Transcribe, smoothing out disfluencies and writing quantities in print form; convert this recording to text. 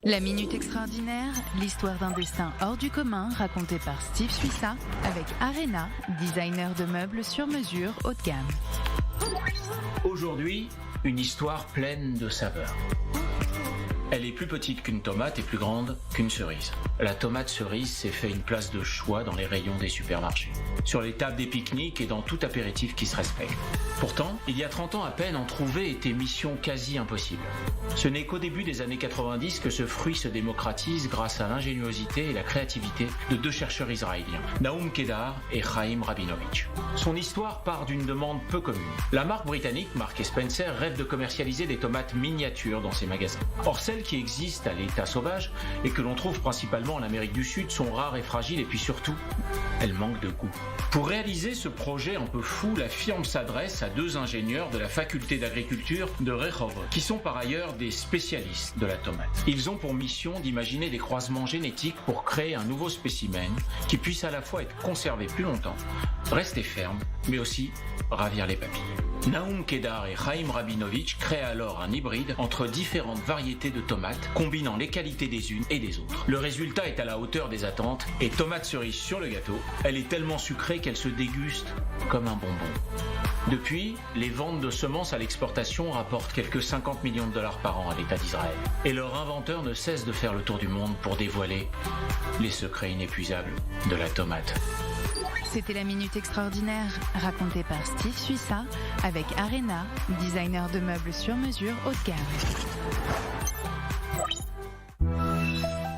La Minute Extraordinaire, l'histoire d'un destin hors du commun racontée par Steve Suissa avec Arena, designer de meubles sur mesure haut de gamme. Aujourd'hui, une histoire pleine de saveurs. Elle est plus petite qu'une tomate et plus grande qu'une cerise. La tomate cerise s'est fait une place de choix dans les rayons des supermarchés, sur les tables des pique-niques et dans tout apéritif qui se respecte. Pourtant, il y a 30 ans à peine, en trouver était mission quasi impossible. Ce n'est qu'au début des années 90 que ce fruit se démocratise grâce à l'ingéniosité et la créativité de deux chercheurs israéliens, Nahum Kedar et Chaim Rabinovich. Son histoire part d'une demande peu commune. La marque britannique, Marks & Spencer, rêve de commercialiser des tomates miniatures dans ses magasins. Or, celles qui existent à l'état sauvage et que l'on trouve principalement en Amérique du Sud sont rares et fragiles et puis surtout, elles manquent de goût. Pour réaliser ce projet un peu fou, la firme s'adresse à deux ingénieurs de la faculté d'agriculture de Rehovot, qui sont par ailleurs des spécialistes de la tomate. Ils ont pour mission d'imaginer des croisements génétiques pour créer un nouveau spécimen qui puisse à la fois être conservé plus longtemps, rester ferme, mais aussi ravir les papilles. Nahum Kedar et Chaim Rabinovich créent alors un hybride entre différentes variétés de tomates, combinant les qualités des unes et des autres. Le résultat est à la hauteur des attentes et tomate cerise sur le gâteau, elle est tellement sucrée qu'elle se déguste comme un bonbon. Depuis, les ventes de semences à l'exportation rapportent quelques 50 millions de dollars par an à l'État d'Israël. Et leur inventeur ne cesse de faire le tour du monde pour dévoiler les secrets inépuisables de la tomate. C'était la Minute Extraordinaire, racontée par Steve Suissa avec Arena, designer de meubles sur mesure haut de gamme.